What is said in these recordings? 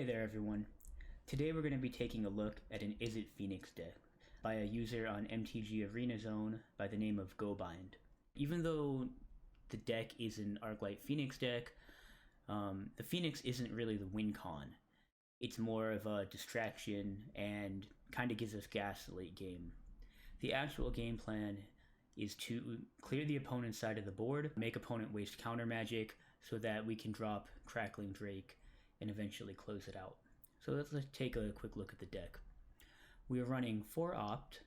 Hey there everyone. Today we're going to be taking a look at an Izzet Phoenix deck by a user on MTG Arena Zone by the name of GoBind. Even though the deck is an Arclight Phoenix deck, the Phoenix isn't really the win con. It's more of a distraction and kind of gives us gas late game. The actual game plan is to clear the opponent's side of the board, make opponent waste counter magic so that we can drop Crackling Drake and eventually close it out. So let's take a quick look at the deck. We are running 4 Opt,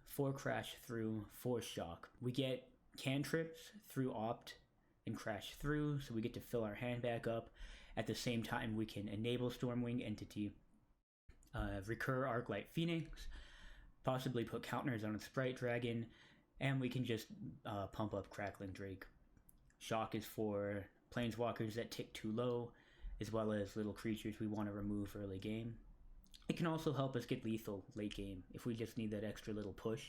4 Crash Through, 4 Shock. We get cantrips through Opt and Crash Through, so we get to fill our hand back up. At the same time, we can enable Stormwing Entity, recur Arclight Phoenix, possibly put counters on a Sprite Dragon, and we can just pump up Crackling Drake. Shock is for planeswalkers that tick too low, as well as little creatures we want to remove early game. It can also help us get lethal late game if we just need that extra little push.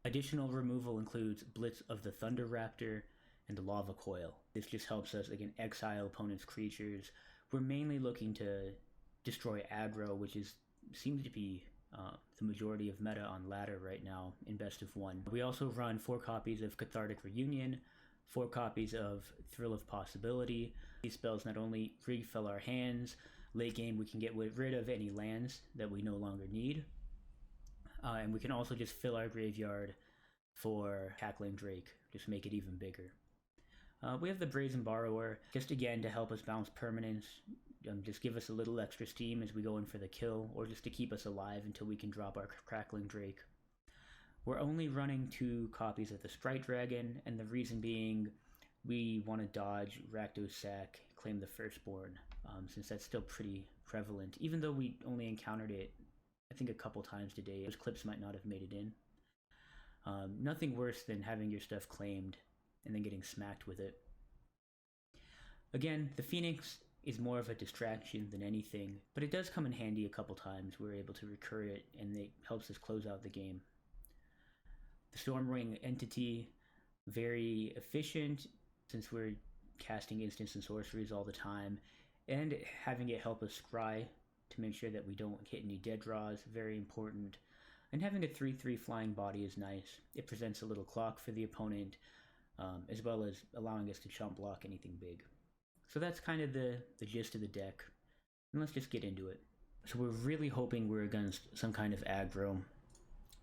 Additional removal includes Blitz of the Thunder Raptor and the Lava Coil. This just helps us, again, exile opponent's creatures. We're mainly looking to destroy aggro, which seems to be the majority of meta on ladder right now in best of 1. We also run 4 copies of Cathartic Reunion, 4 copies of Thrill of Possibility. These spells not only refill our hands, late game we can get rid of any lands that we no longer need, and we can also just fill our graveyard for Cackling Drake, just make it even bigger. We have the Brazen Borrower, just again to help us bounce permanence, just give us a little extra steam as we go in for the kill, or just to keep us alive until we can drop our Crackling Drake. We're only running 2 copies of the Sprite Dragon, and the reason being we want to dodge Rakdos Sack, claim the Firstborn, since that's still pretty prevalent. Even though we only encountered it, I think, a couple times today, those clips might not have made it in. Nothing worse than having your stuff claimed and then getting smacked with it. Again, the Phoenix is more of a distraction than anything, but it does come in handy a couple times. We're able to recur it, and it helps us close out the game. The Stormwing Entity, very efficient since we're casting instants and sorceries all the time, and having it help us scry to make sure that we don't hit any dead draws, very important. And having a 3/3 flying body is nice. It presents a little clock for the opponent, as well as allowing us to chump block anything big. So that's kind of the gist of the deck, and let's just get into it. So we're really hoping we're against some kind of aggro,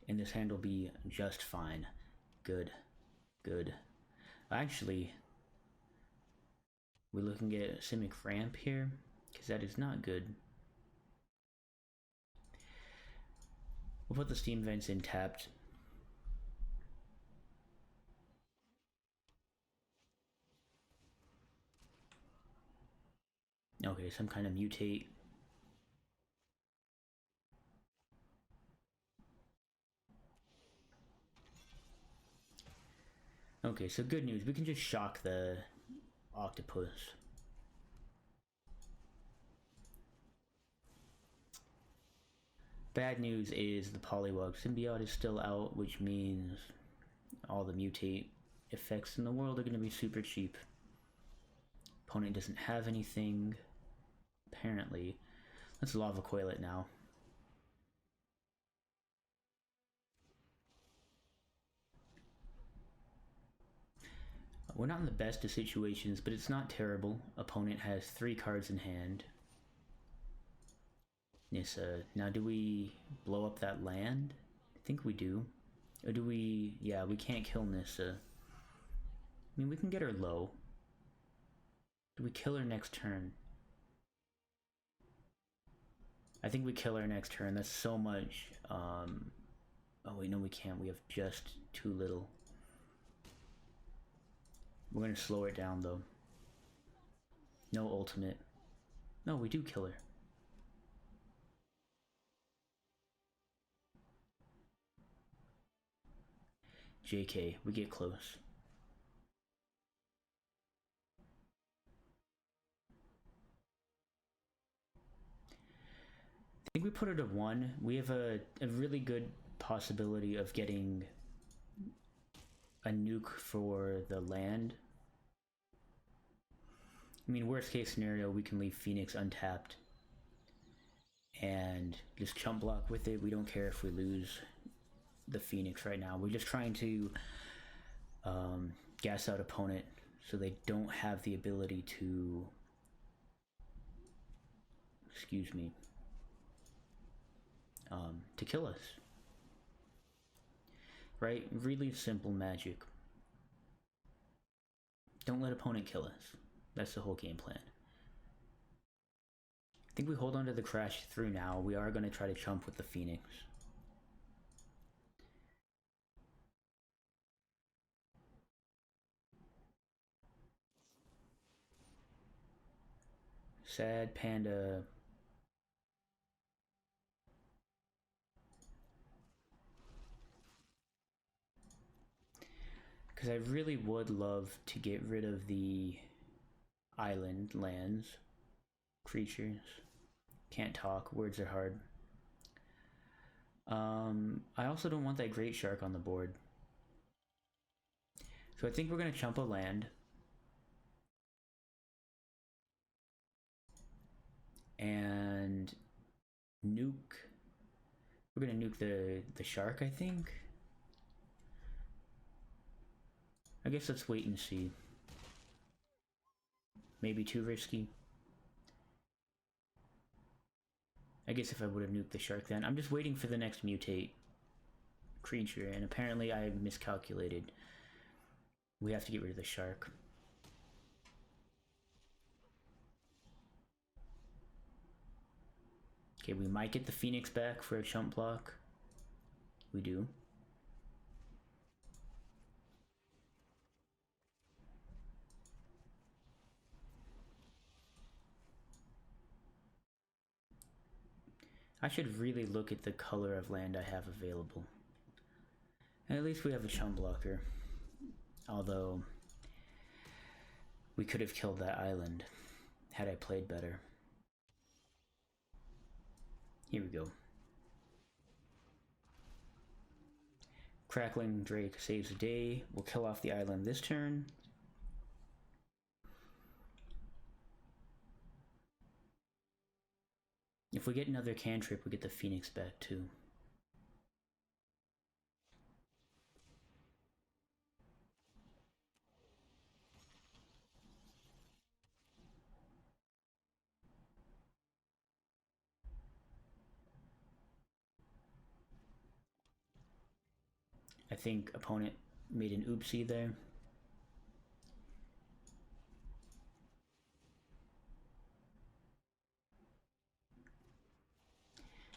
and this hand will be just fine. Good. Actually, we're looking at Simic Ramp here, because that is not good. We'll put the Steam Vents in tapped. Okay, some kind of mutate. Okay, so good news. We can just shock the octopus. Bad news is the Poliwag Symbiote is still out, which means all the mutate effects in the world are going to be super cheap. Opponent doesn't have anything, apparently. Let's Lava Coil it now. We're not in the best of situations, but it's not terrible. Opponent has 3 cards in hand. Nissa. Now do we blow up that land? I think we do. Or do we... yeah, we can't kill Nissa. I mean, we can get her low. Do we kill her next turn? I think we kill her next turn. That's so much. Oh wait, no we can't. We have just too little. We're gonna slow it down though. No ultimate. No, we do kill her. JK, we get close. I think we put her to 1. We have a really good possibility of getting a nuke for the land. I mean, worst case scenario, we can leave Phoenix untapped. and just chump block with it. We don't care if we lose the Phoenix right now. We're just trying to gas out opponent so they don't have the ability to, excuse me, to kill us. Right? Really simple magic. Don't let opponent kill us. That's the whole game plan. I think we hold on to the crash through now. We are going to try to chump with the Phoenix. Sad Panda. Because I really would love to get rid of the island lands. Creatures. Can't talk. Words are hard. I also don't want that Great Shark on the board. So I think we're going to chump a land. And nuke. We're going to nuke the shark, I think. I guess let's wait and see. Maybe too risky. I guess if I would have nuked the shark then. I'm just waiting for the next mutate creature, and apparently I miscalculated. We have to get rid of the shark. Okay, we might get the Phoenix back for a chump block. We do. I should really look at the color of land I have available. And at least we have a chump blocker. Although, we could have killed that island had I played better. Here we go. Crackling Drake saves the day. We'll kill off the island this turn. If we get another cantrip, we get the Phoenix back too. I think opponent made an oopsie there.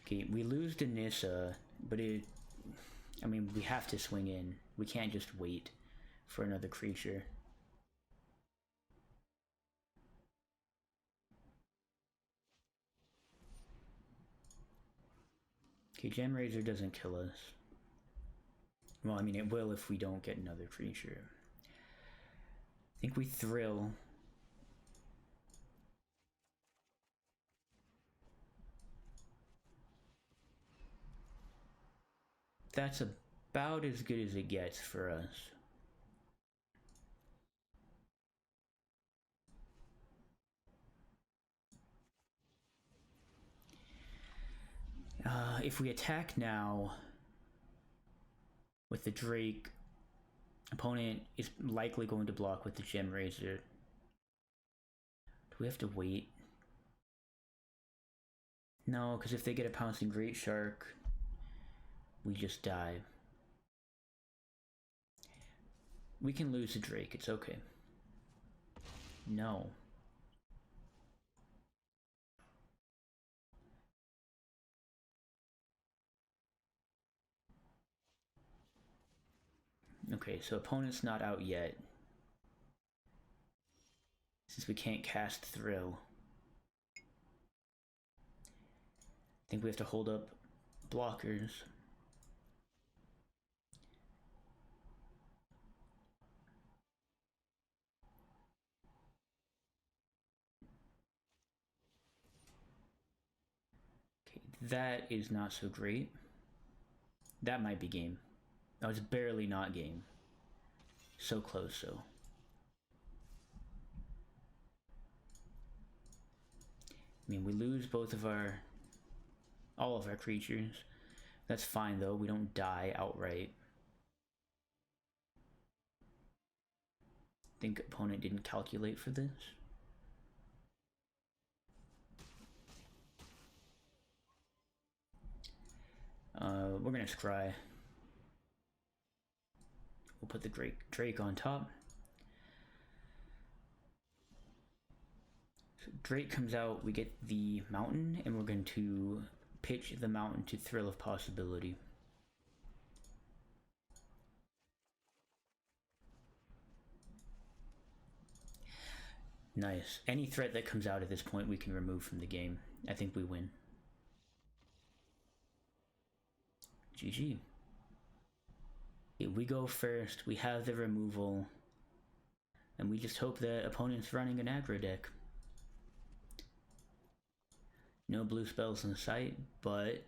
Okay, we lose to Nissa, but I mean, we have to swing in. We can't just wait for another creature. Okay, Gem Razor doesn't kill us. Well, I mean, it will if we don't get another creature. I think we Thrill. That's about as good as it gets for us. If we attack now with the Drake, opponent is likely going to block with the Gem Razor. Do we have to wait? No, because if they get a Pouncing Great Shark, we just die. We can lose the Drake, it's okay. No. Okay, so opponent's not out yet. Since we can't cast Thrill. I think we have to hold up blockers. Okay, that is not so great. That might be game. That was barely not game. So close, though. I mean, we lose both of our all of our creatures. That's fine though, we don't die outright. Think opponent didn't calculate for this. We're gonna scry. We'll put the Drake on top. So Drake comes out, we get the mountain, and we're going to pitch the mountain to Thrill of Possibility. Nice. Any threat that comes out at this point we can remove from the game. I think we win. GG. We go first, we have the removal, and we just hope that opponent's running an aggro deck. No blue spells in sight, but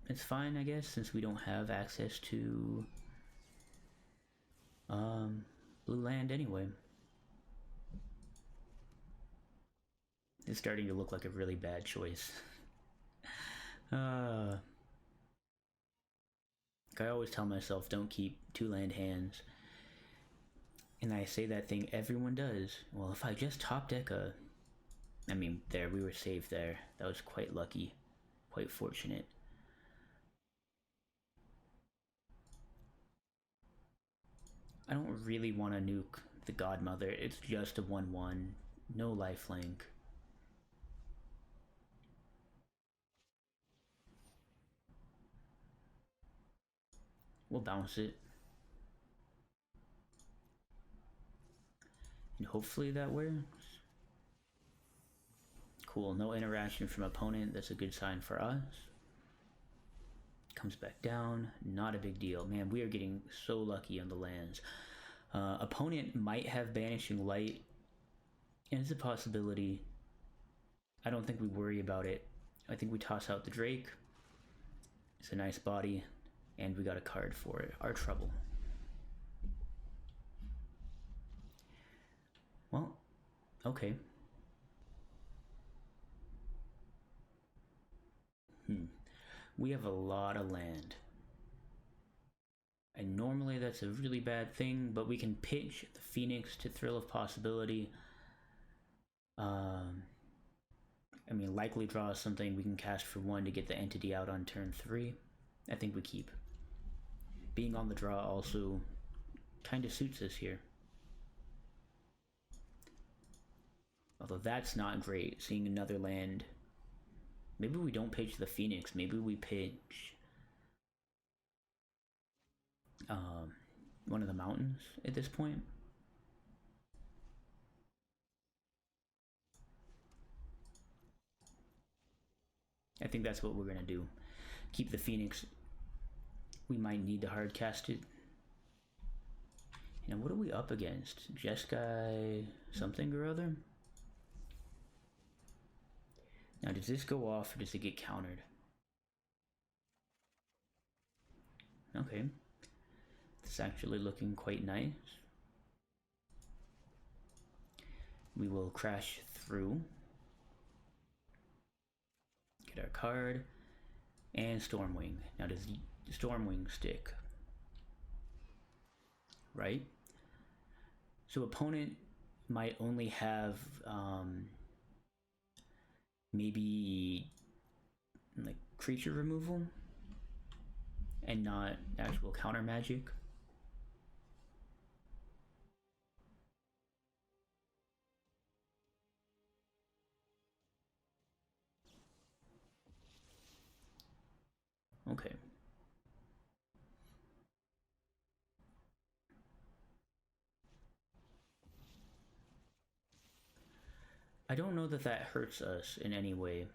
it's fine, I guess, since we don't have access to blue land anyway. It's starting to look like a really bad choice. I always tell myself, don't keep 2 land hands. And I say that thing everyone does. Well, if I just top deck a... I mean, there, we were saved there. That was quite lucky. Quite fortunate. I don't really want to nuke the Godmother. It's just a 1/1. No lifelink. We'll bounce it. And hopefully that works. Cool, no interaction from opponent. That's a good sign for us. Comes back down. Not a big deal. Man, we are getting so lucky on the lands. Opponent might have Banishing Light. And it's a possibility. I don't think we worry about it. I think we toss out the Drake. It's a nice body. And we got a card for it. Our trouble. Well, okay. We have a lot of land. And normally that's a really bad thing, but we can pitch the Phoenix to Thrill of Possibility. I mean, likely draw something we can cast for 1 to get the entity out on turn 3. I think we keep. Being on the draw also kind of suits us here. Although that's not great, seeing another land. Maybe we don't pitch the Phoenix, maybe we pitch one of the mountains at this point. I think that's what we're gonna do. Keep the Phoenix. We might need to hard cast it. And what are we up against? Jeskai something or other? Now, does this go off or does it get countered? Okay. It's actually looking quite nice. We will crash through. Get our card. And Stormwing. Now, does Stormwing stick? Right? So opponent might only have maybe like creature removal and not actual counter magic. Okay. I don't know that that hurts us in any way.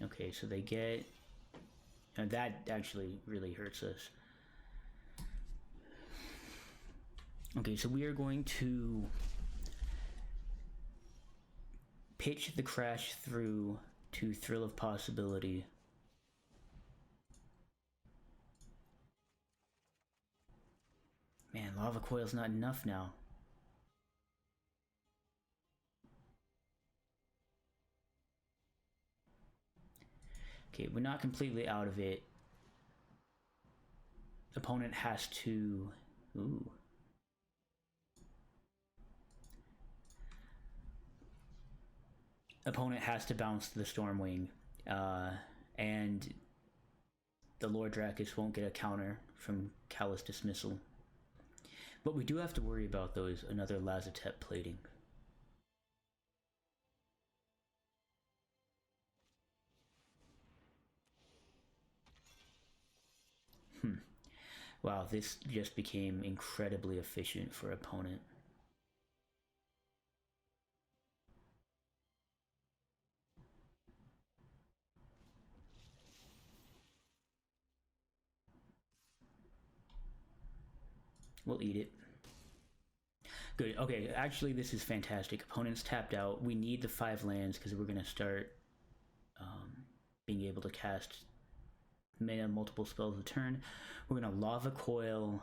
Okay, so they get... And that actually really hurts us. Okay, so we are going to pitch the crash through to Thrill of Possibility. Man, Lava Coil's not enough now. Okay, we're not completely out of it. Opponent has to... Ooh. Opponent has to bounce the Stormwing, and the Lord Drakus won't get a counter from Callous Dismissal. What we do have to worry about, though, is another Lazotep plating. Wow, this just became incredibly efficient for opponent. We'll eat it. Good. Okay, actually, this is fantastic. Opponent's tapped out. We need the 5 lands because we're going to start being able to cast multiple spells a turn. We're going to Lava Coil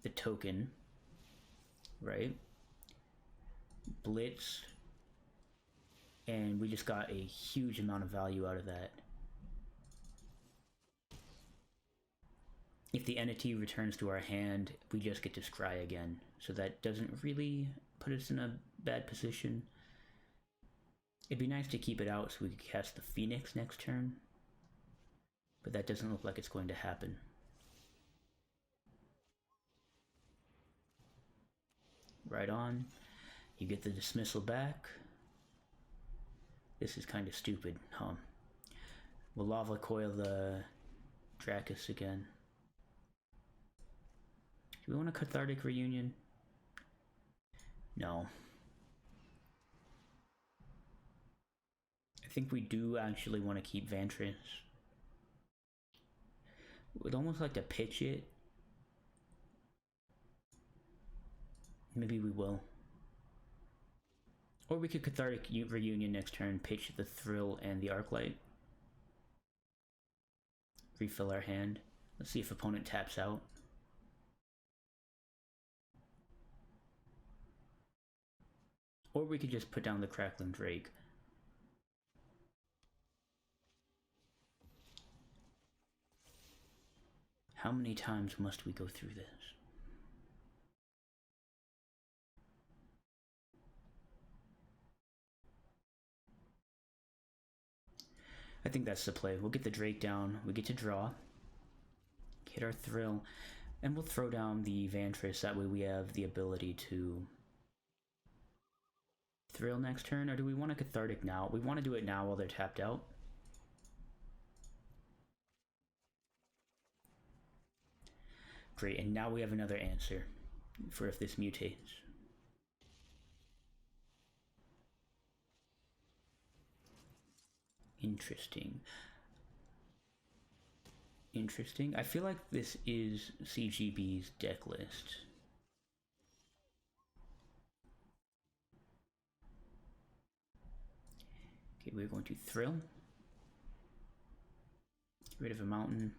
the token, right? Blitz, and we just got a huge amount of value out of that. If the entity returns to our hand, we just get to scry again, so that doesn't really put us in a bad position. It'd be nice to keep it out so we could cast the Phoenix next turn, but that doesn't look like it's going to happen. Right on. You get the dismissal back. This is kind of stupid, huh? We'll Lava Coil the Drakus again. Do we want a Cathartic Reunion? No. I think we do actually want to keep Vantress. We'd almost like to pitch it. Maybe we will. Or we could Cathartic Reunion next turn, pitch the Thrill and the Arclight. Refill our hand. Let's see if opponent taps out. Or we could just put down the Crackling Drake. How many times must we go through this? I think that's the play. We'll get the Drake down, we get to draw, hit our Thrill, and we'll throw down the Vantress. That way we have the ability to Thrill next turn. Or do we want a Cathartic now? We want to do it now while they're tapped out. Great, and now we have another answer for if this mutates. Interesting. Interesting. I feel like this is CGB's deck list. Okay, we're going to Thrill. Get rid of a mountain.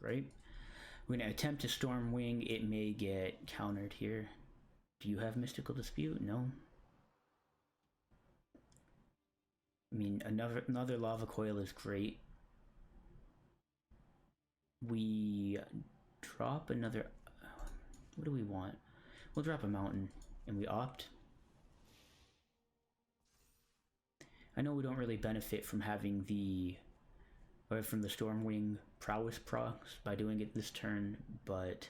Right? We're going to attempt to Stormwing. It may get countered here. Do you have Mystical Dispute? No. I mean, another Lava Coil is great. We drop another... What do we want? We'll drop a mountain, and we opt. I know we don't really benefit from having the... or from the Stormwing prowess procs by doing it this turn, but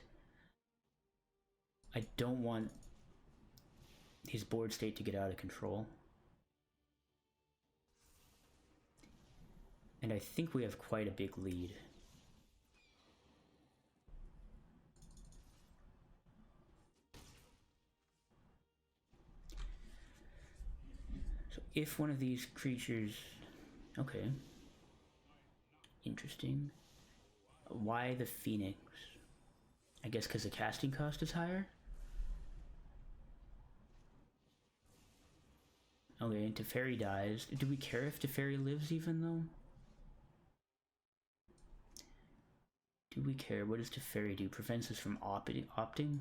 I don't want his board state to get out of control. And I think we have quite a big lead. So if one of these creatures... Okay. Interesting. Why the Phoenix? I guess because the casting cost is higher? Okay, and Teferi dies. Do we care if Teferi lives even though? Do we care? What does Teferi do? Prevents us from opting?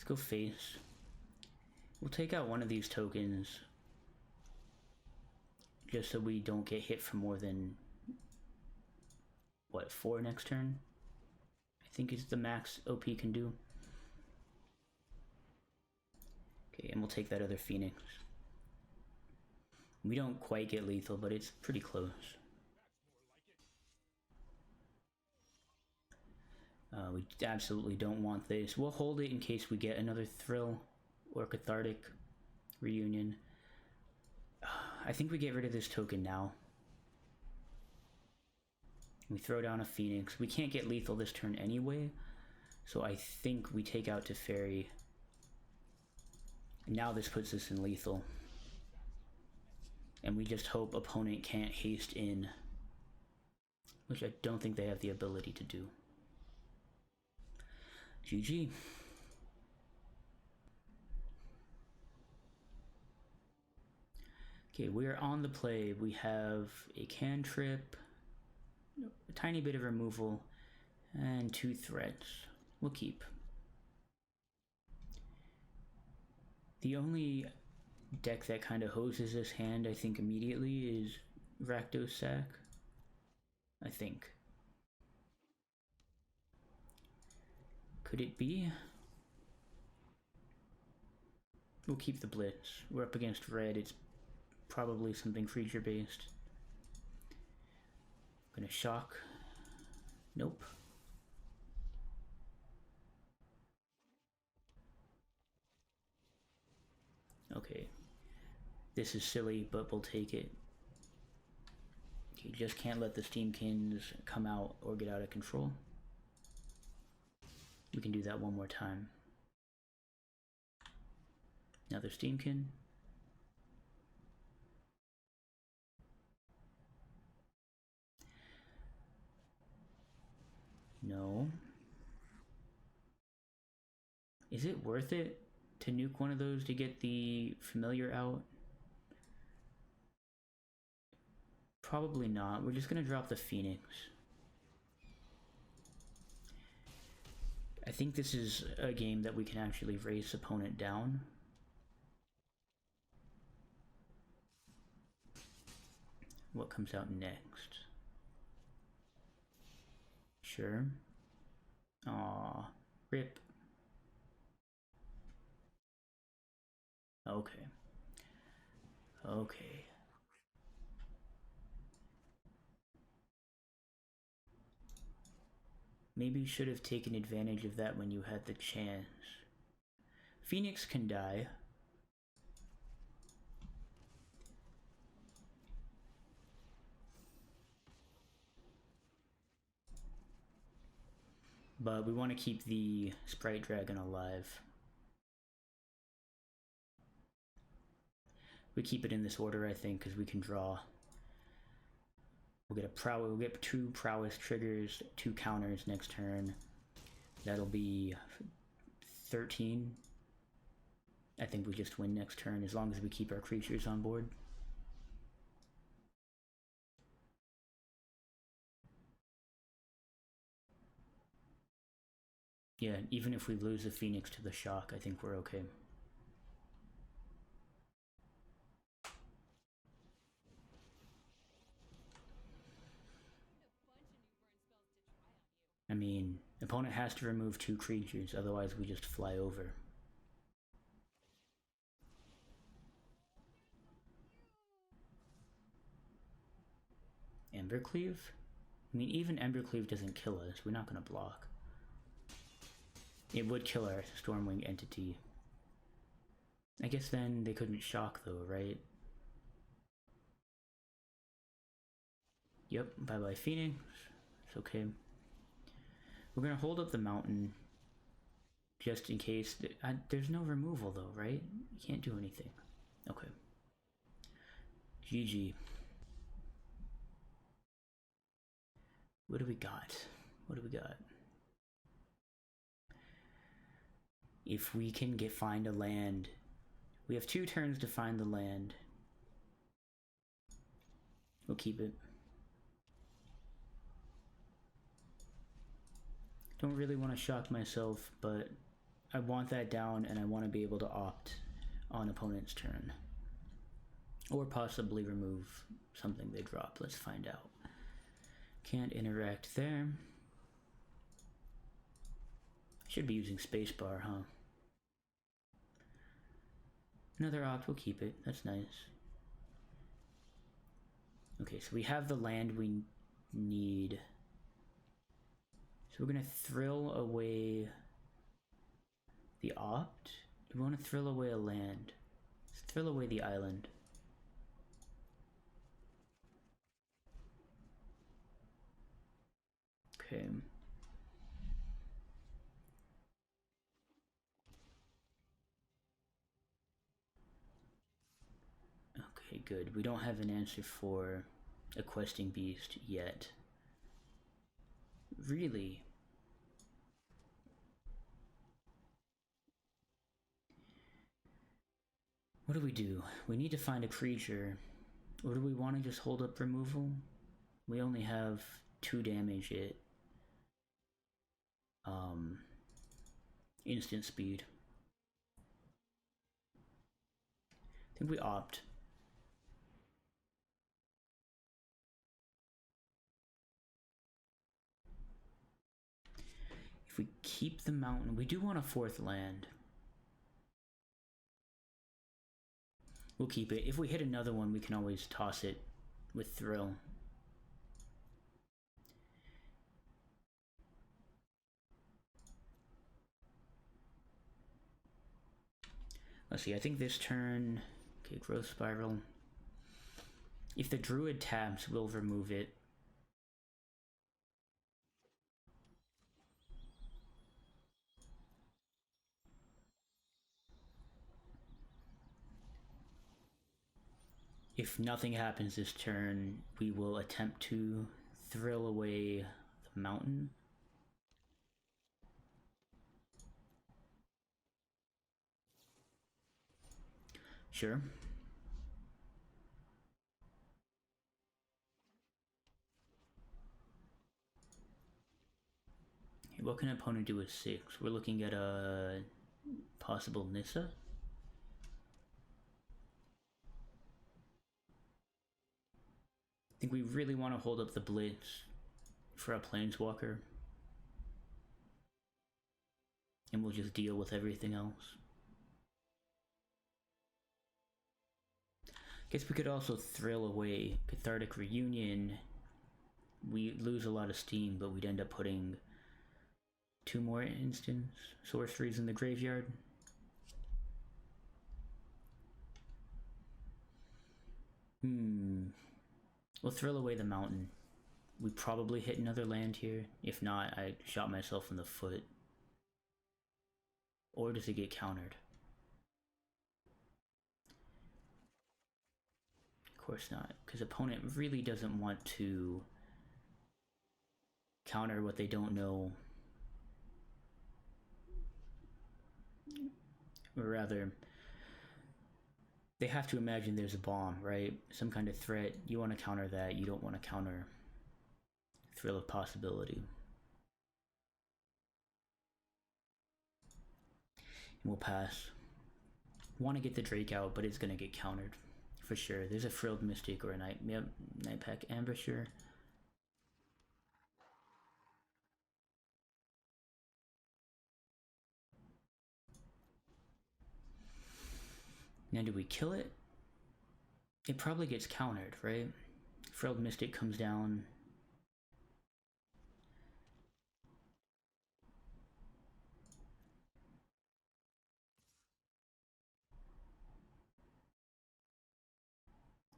Let's go face. We'll take out one of these tokens just so we don't get hit for more than, what, 4 next turn? I think is the max OP can do. Okay, and we'll take that other Phoenix. We don't quite get lethal, but it's pretty close. We absolutely don't want this. We'll hold it in case we get another Thrill or Cathartic Reunion. I think we get rid of this token now. We throw down a Phoenix. We can't get lethal this turn anyway, so I think we take out Teferi. Now this puts us in lethal. And we just hope opponent can't haste in, which I don't think they have the ability to do. GG. Okay, we're on the play. We have a cantrip, a tiny bit of removal, and 2 threats. We'll keep. The only deck that kind of hoses this hand, I think, immediately is Rakdos Sack. I think. Could it be? We'll keep the Blitz. We're up against red. It's probably something creature based. Gonna shock. Nope. Okay. This is silly, but we'll take it. Okay, just can't let the Steamkins come out or get out of control. We can do that one more time. Another Steamkin. No. Is it worth it to nuke one of those to get the familiar out? Probably not. We're just gonna drop the Phoenix. I think this is a game that we can actually race opponent down. What comes out next? Sure. Aw, rip. Okay. Okay. Maybe you should have taken advantage of that when you had the chance. Phoenix can die. But we want to keep the Sprite Dragon alive. We keep it in this order, I think, because we can draw. We'll get 2 prowess triggers, 2 counters next turn. That'll be 13. I think we just win next turn as long as we keep our creatures on board. Yeah, even if we lose the Phoenix to the shock, I think we're okay. I mean, opponent has to remove 2 creatures, otherwise we just fly over. Embercleave? I mean, even Embercleave doesn't kill us. We're not gonna block. It would kill our Stormwing entity. I guess then they couldn't shock though, right? Yep, bye-bye Phoenix. It's okay. We're gonna hold up the mountain just in case. There's no removal though, right? You can't do anything. Okay. GG. What do we got? What do we got? If we can find a land. We have 2 turns to find the land. We'll keep it. Don't really want to shock myself, but I want that down, and I want to be able to opt on opponent's turn. Or possibly remove something they drop. Let's find out. Can't interact there. Should be using spacebar, huh? Another opt, we'll keep it. That's nice. Okay, so we have the land we need. So we're gonna thrill away the opt. Do we want to thrill away a land? Let's thrill away the island. Okay. Okay, good. We don't have an answer for a questing beast yet. Really? What do we do? We need to find a creature. Or do we want to just hold up removal? We only have 2 damage at instant speed. I think we opt. If we keep the mountain, we do want a 4th land. We'll keep it. If we hit another one, we can always toss it with thrill. Let's see, I think this turn... Okay, growth spiral. If the druid taps, we'll remove it. If nothing happens this turn, we will attempt to thrill away the mountain. Sure. What can an opponent do with 6? We're looking at a possible Nissa. I think we really want to hold up the Blitz for a Planeswalker. And we'll just deal with everything else. Guess we could also thrill away Cathartic Reunion. We lose a lot of steam, but we'd end up putting 2 more instant sorceries in the graveyard. We'll thrill away the mountain. We probably hit another land here. If not, I shot myself in the foot. Or does it get countered? Of course not, because opponent really doesn't want to counter what they don't know. Or rather, they have to imagine there's a bomb, right? Some kind of threat. You want to counter that. You don't want to counter Thrill of Possibility. And we'll pass. Want to get the Drake out, but it's going to get countered. For sure. There's a Frilled Mystic or a Nightpack Ambusher. Now do we kill it? It probably gets countered, right? Frilled Mystic comes down.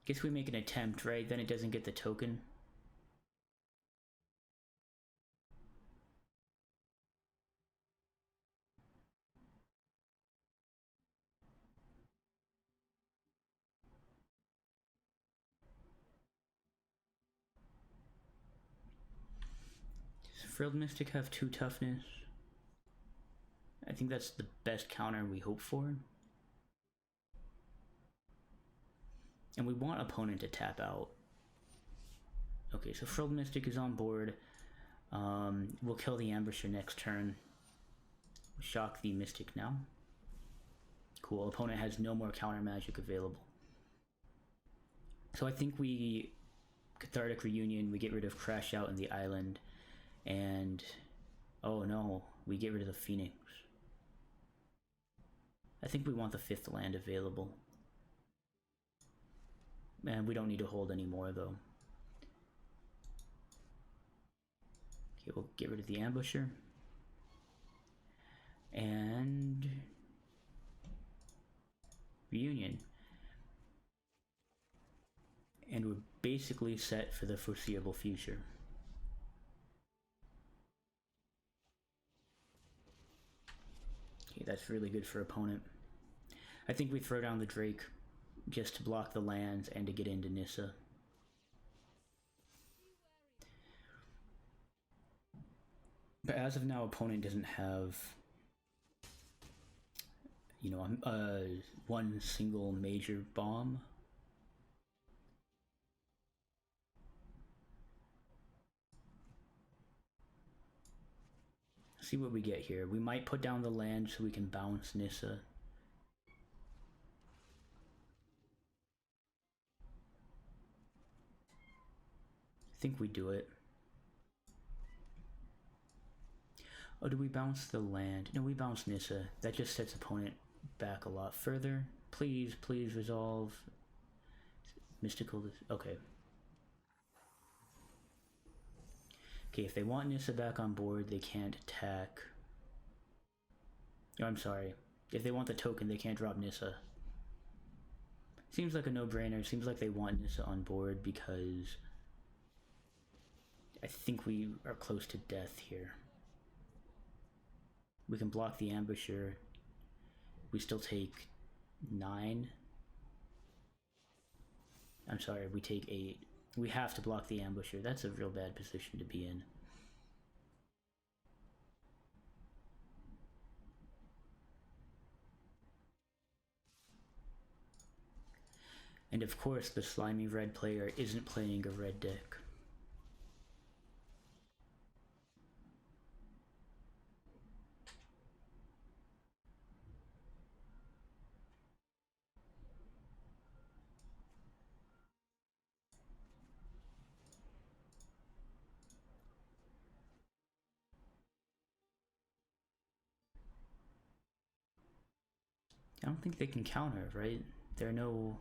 Guess we make an attempt, right? Then it doesn't get the token. Does Frilled Mystic have 2 toughness? I think that's the best counter we hope for. And we want opponent to tap out. Okay, so Frilled Mystic is on board. We'll kill the Ambusher next turn. shock the Mystic now. Cool, opponent has no more counter magic available. So I think we Cathartic Reunion, we get rid of Crash Out in the island, and oh no, we get rid of the Phoenix. I think we want the 5th land available. And we don't need to hold anymore though. Okay, we'll get rid of the Ambusher. And Reunion. And we're basically set for the foreseeable future. Okay, that's really good for opponent. I think we throw down the Drake just to block the lands and to get into Nissa. But as of now, opponent doesn't have, you know, one single major bomb. See what we get here. We might put down the land so we can bounce Nissa. I think we do it. Oh, do we bounce the land? No, we bounce Nissa. That just sets opponent back a lot further. Please, please resolve. Mystical. Okay. Okay, if they want Nissa back on board, they can't attack. Oh, I'm sorry. If they want the token, they can't drop Nissa. Seems like a no-brainer. Seems like they want Nissa on board because I think we are close to death here. We can block the Ambusher. We still take 9. I'm sorry, we take 8. We have to block the Ambusher. That's a real bad position to be in. And of course, the slimy red player isn't playing a red deck. I don't think they can counter, right? There are no...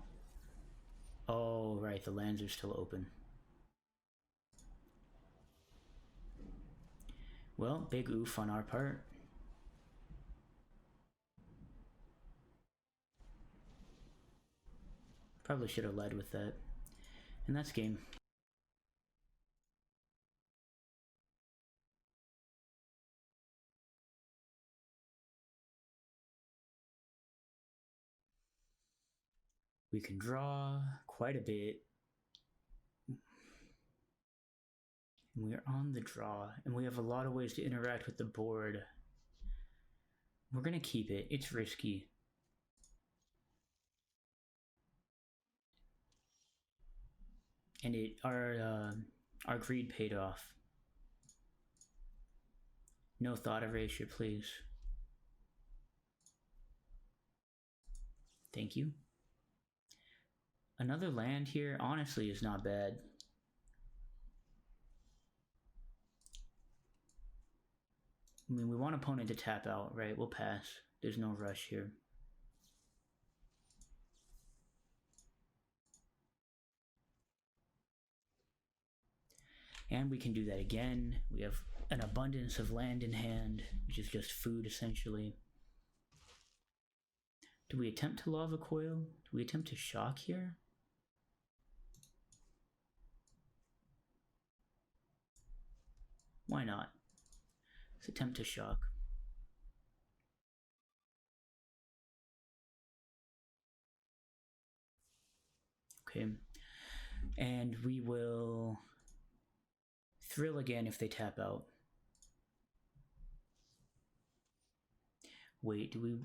Oh, right, the lands are still open. Well, big oof on our part. Probably should have led with that. And that's game. We can draw quite a bit. And we're on the draw, and we have a lot of ways to interact with the board. We're gonna keep it. It's risky. And our greed paid off. No thought erasure, please. Thank you. Another land here, honestly, is not bad. I mean, we want opponent to tap out, right? We'll pass. There's no rush here. And we can do that again. We have an abundance of land in hand, which is just food, essentially. Do we attempt to Lava Coil? Do we attempt to shock here? Why not? Let's attempt to shock. Okay. And we will thrill again if they tap out. Wait, do we... Okay.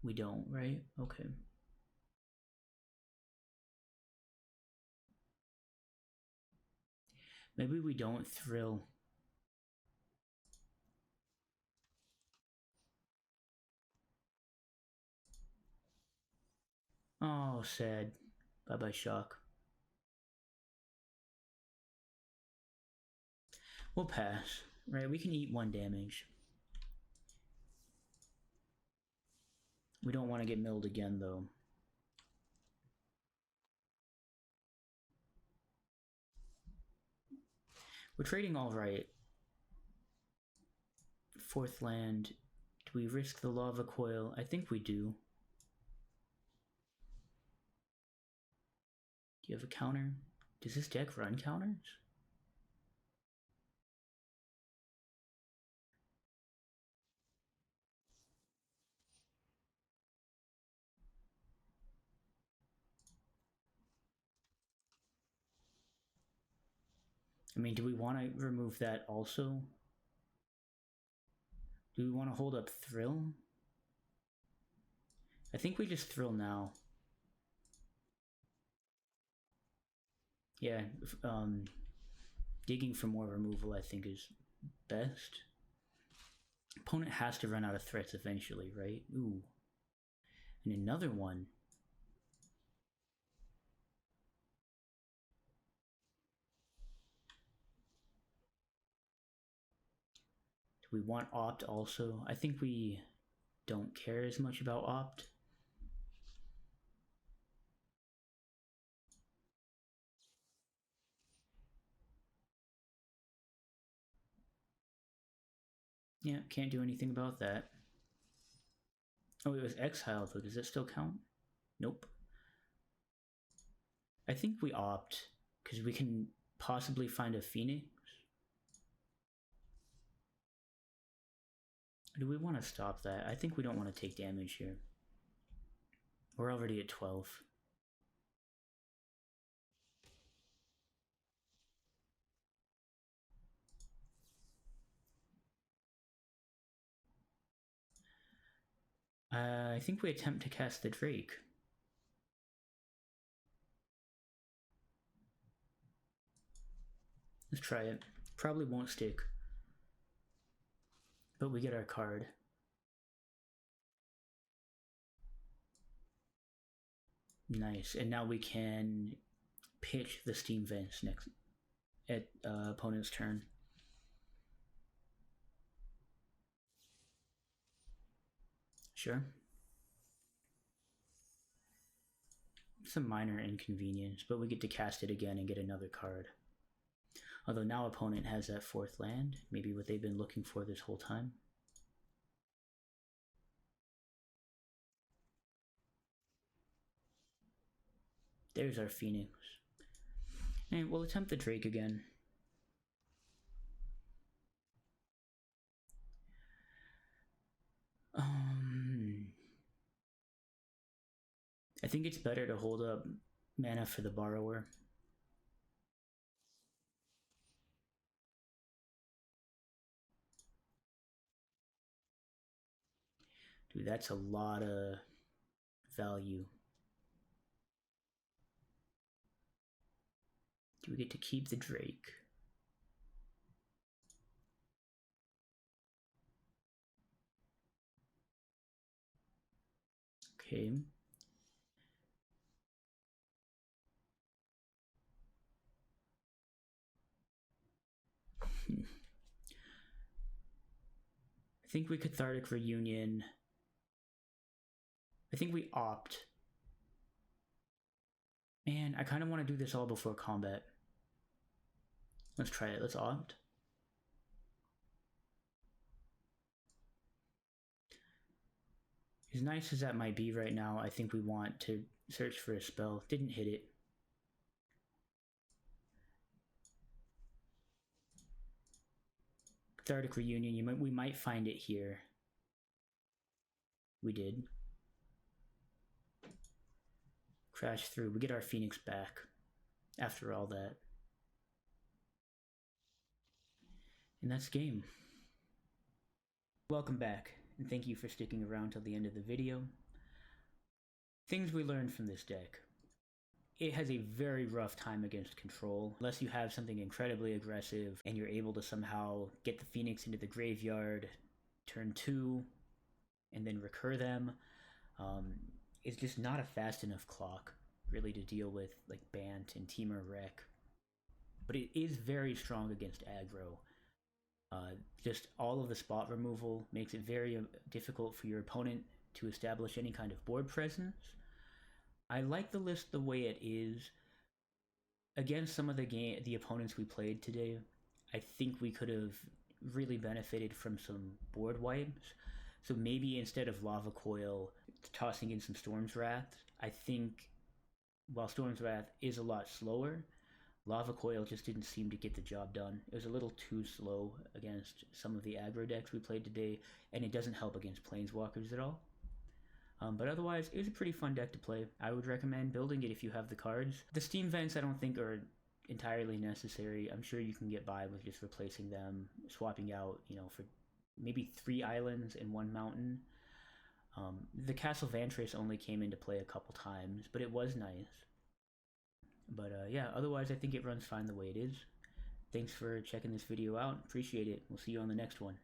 We don't, right? Okay. Maybe we don't thrill. Oh, sad. Bye-bye, Shock. We'll pass. Right, we can eat 1 damage. We don't want to get milled again, though. We're trading all right. 4th land. Do we risk the lava coil? I think we do. Do you have a counter? Does this deck run counters? I mean, do we want to remove that also? Do we want to hold up Thrill? I think we just Thrill now. Yeah, digging for more removal I think is best. Opponent has to run out of threats eventually, right? Ooh. And another one. Do we want Opt also? I think we don't care as much about Opt. Yeah, can't do anything about that. Oh, it was exiled though. Does that still count? Nope. I think we Opt because we can possibly find a Phoenix. Do we want to stop that? I think we don't want to take damage here. We're already at 12. I think we attempt to cast the Drake. Let's try it. Probably won't stick. But we get our card. Nice. And now we can pitch the Steam Vents next at opponent's turn. Sure. It's a minor inconvenience, but we get to cast it again and get another card. Although now opponent has that 4th land, maybe what they've been looking for this whole time. There's our Phoenix. And we'll attempt the Drake again. I think it's better to hold up mana for the Borrower. Dude, that's a lot of value. Do we get to keep the Drake? Okay. I think we Cathartic Reunion. I think we Opt. Man, I kind of want to do this all before combat. Let's try it. Let's Opt. As nice as that might be right now, I think we want to search for a spell. Didn't hit it. Cathartic Reunion, we might find it here. We did. Crash through. We get our Phoenix back after all that. And that's game. Welcome back, and thank you for sticking around till the end of the video. Things we learned from this deck. It has a very rough time against control, unless you have something incredibly aggressive and you're able to somehow get the Phoenix into the graveyard turn 2 and then recur them. is just not a fast enough clock really to deal with like Bant and Temur Rek. But it is very strong against aggro. Just all of the spot removal makes it very difficult for your opponent to establish any kind of board presence. I like the list the way it is. Against some of the opponents we played today, I think we could have really benefited from some board wipes. So maybe instead of Lava Coil tossing in some Storm's Wrath, I think while Storm's Wrath is a lot slower, Lava Coil just didn't seem to get the job done. It was a little too slow against some of the aggro decks we played today, and it doesn't help against Planeswalkers at all. But otherwise, it was a pretty fun deck to play. I would recommend building it if you have the cards. The Steam Vents I don't think are entirely necessary. I'm sure you can get by with just replacing them, swapping out, for maybe 3 islands and 1 mountain. The Castle Vantress only came into play a couple times, but it was nice. But yeah, otherwise I think it runs fine the way it is. Thanks for checking this video out. Appreciate it. We'll see you on the next one.